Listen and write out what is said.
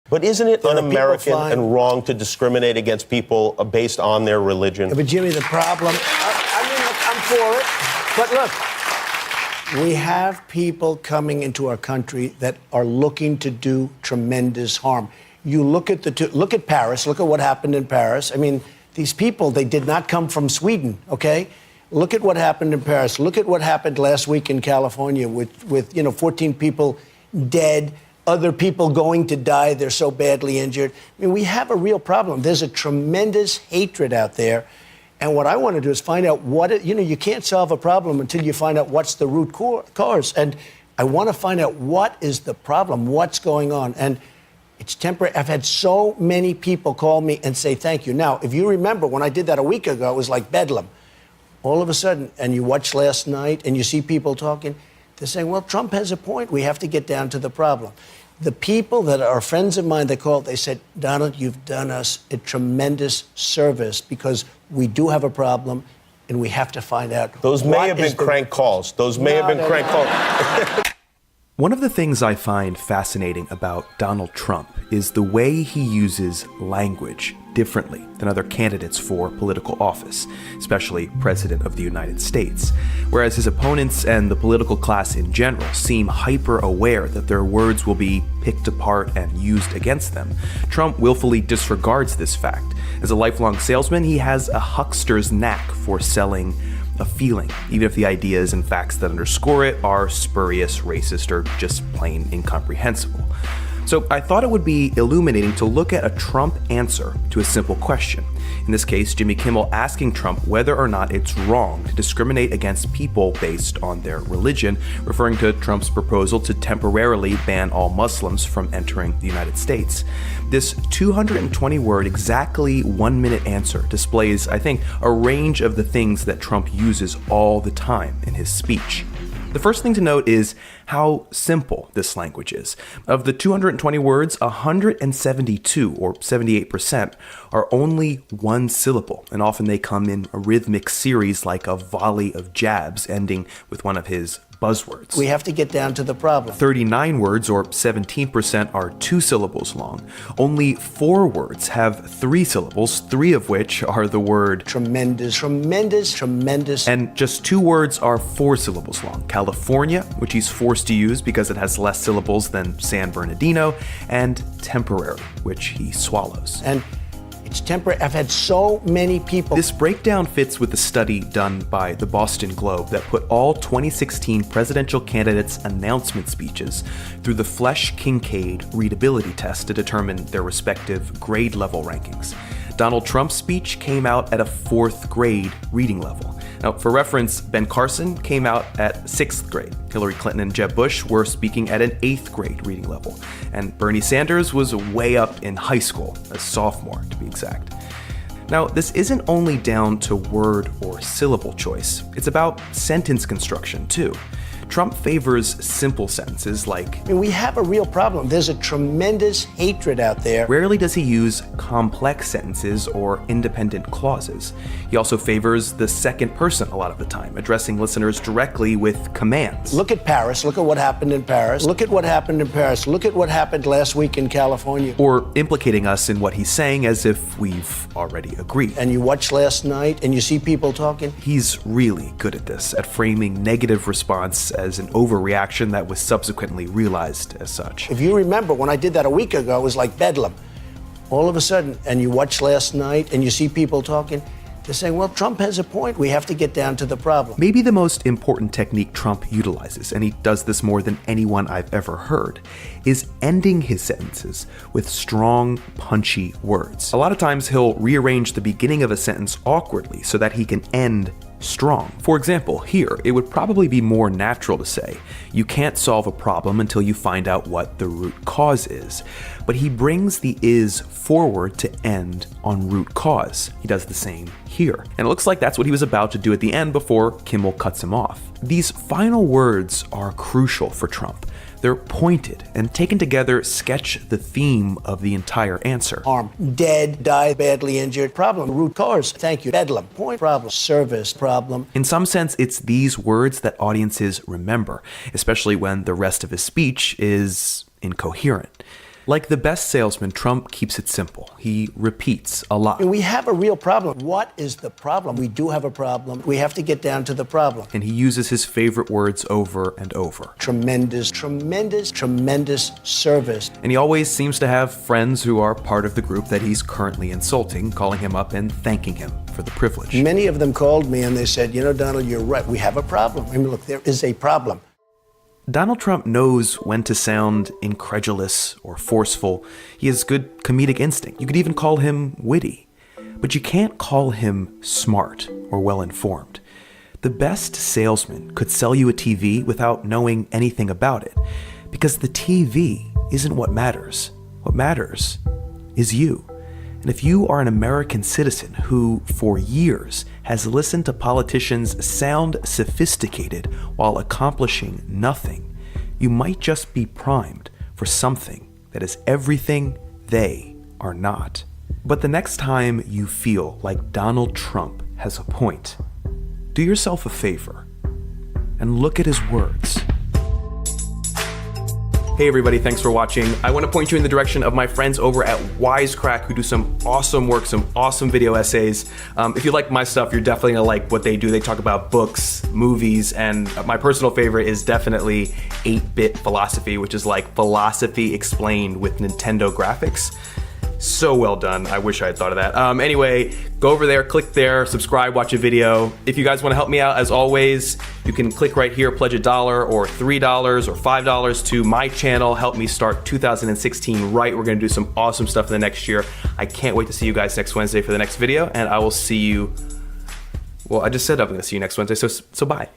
But isn't it un-American and wrong to discriminate against people based on their religion? But Jimmy, the problem, I'm for it. But look, we have people coming into our country that are looking to do tremendous harm. You look at look at Paris, look at what happened in Paris. I mean, these people, they did not come from Sweden, okay? Look at what happened in Paris. Look at what happened last week in California with 14 people dead. Other people going to die. They're so badly injured. I mean, we have a real problem. There's a tremendous hatred out there. And what I want to do is find out you can't solve a problem until you find out what's the root cause. And I want to find out what is the problem, what's going on. And it's temporary. I've had so many people call me and say thank you. Now, if you remember, when I did that a week ago, it was like bedlam. All of a sudden, and you watch last night and you see people talking, they're saying, well, Trump has a point. We have to get down to the problem. The people that are friends of mine that called, they said, Donald, you've done us a tremendous service because we do have a problem and we have to find out. Those may have been crank calls. Those may have been crank calls. One of the things I find fascinating about Donald Trump is the way he uses language differently than other candidates for political office, especially President of the United States. Whereas his opponents and the political class in general seem hyper-aware that their words will be picked apart and used against them, Trump willfully disregards this fact. As a lifelong salesman, he has a huckster's knack for selling a feeling, even if the ideas and facts that underscore it are spurious, racist, or just plain incomprehensible. So I thought it would be illuminating to look at a Trump answer to a simple question. In this case, Jimmy Kimmel asking Trump whether or not it's wrong to discriminate against people based on their religion, referring to Trump's proposal to temporarily ban all Muslims from entering the United States. This 220-word, exactly 1-minute answer displays, I think, a range of the things that Trump uses all the time in his speech. The first thing to note is how simple this language is. Of the 220 words, 172, or 78%, are only one syllable, and often they come in a rhythmic series like a volley of jabs ending with one of his buzzwords. We have to get down to the problem. 39 words, or 17%, are 2 syllables long. Only 4 words have 3 syllables, 3 of which are the word tremendous, tremendous, tremendous. And just 2 words are 4 syllables long. California, which he's forced to use because it has less syllables than San Bernardino, and temporary, which he swallows. And it's temporary. I've had so many people. This breakdown fits with the study done by the Boston Globe that put all 2016 presidential candidates' announcement speeches through the Flesch-Kincaid readability test to determine their respective grade level rankings. Donald Trump's speech came out at a 4th grade reading level. Now, for reference, Ben Carson came out at 6th grade. Hillary Clinton and Jeb Bush were speaking at an 8th grade reading level. And Bernie Sanders was way up in high school, a sophomore to be exact. Now, this isn't only down to word or syllable choice. It's about sentence construction, too. Trump favors simple sentences like, I mean, we have a real problem. There's a tremendous hatred out there. Rarely does he use complex sentences or independent clauses. He also favors the second person a lot of the time, addressing listeners directly with commands. Look at Paris. Look at what happened in Paris. Look at what happened in Paris. Look at what happened last week in California. Or implicating us in what he's saying as if we've already agreed. And you watch last night and you see people talking. He's really good at this, at framing negative response as an overreaction that was subsequently realized as such. If you remember, when I did that a week ago, it was like bedlam. All of a sudden, and you watch last night and you see people talking, they're saying, well, Trump has a point. We have to get down to the problem. Maybe the most important technique Trump utilizes, and he does this more than anyone I've ever heard, is ending his sentences with strong, punchy words. A lot of times he'll rearrange the beginning of a sentence awkwardly so that he can end strong. For example, here, it would probably be more natural to say, you can't solve a problem until you find out what the root cause is. But he brings the is forward to end on root cause. He does the same here. And it looks like that's what he was about to do at the end before Kimmel cuts him off. These final words are crucial for Trump. They're pointed and taken together sketch the theme of the entire answer. Harm, dead, died, badly injured, problem, root cause, thank you, bedlam, point, problem, service, problem. In some sense, it's these words that audiences remember, especially when the rest of his speech is incoherent. Like the best salesman, Trump keeps it simple. He repeats a lot. And we have a real problem. What is the problem? We do have a problem. We have to get down to the problem. And he uses his favorite words over and over. Tremendous, tremendous, tremendous service. And he always seems to have friends who are part of the group that he's currently insulting, calling him up and thanking him for the privilege. Many of them called me and they said, you know, Donald, you're right. We have a problem. I mean, look, there is a problem. Donald Trump knows when to sound incredulous or forceful. He has good comedic instinct. You could even call him witty. But you can't call him smart or well-informed. The best salesman could sell you a TV without knowing anything about it, because the TV isn't what matters. What matters is you. And if you are an American citizen who, for years, has listened to politicians sound sophisticated while accomplishing nothing, you might just be primed for something that is everything they are not. But the next time you feel like Donald Trump has a point, do yourself a favor and look at his words. Hey everybody, thanks for watching. I want to point you in the direction of my friends over at Wisecrack, who do some awesome work, some awesome video essays. If you like my stuff, you're definitely gonna like what they do. They talk about books, movies, and my personal favorite is definitely 8-Bit Philosophy, which is like philosophy explained with Nintendo graphics. So well done. I wish I had thought of that. Anyway, go over there, click there, subscribe, watch a video. If you guys want to help me out, as always, you can click right here, pledge $1 or $3 or $5 to my channel. Help me start 2016 right. We're going to do some awesome stuff in the next year. I can't wait to see you guys next Wednesday for the next video, and I will see you. Well, I just said I'm going to see you next Wednesday, so bye.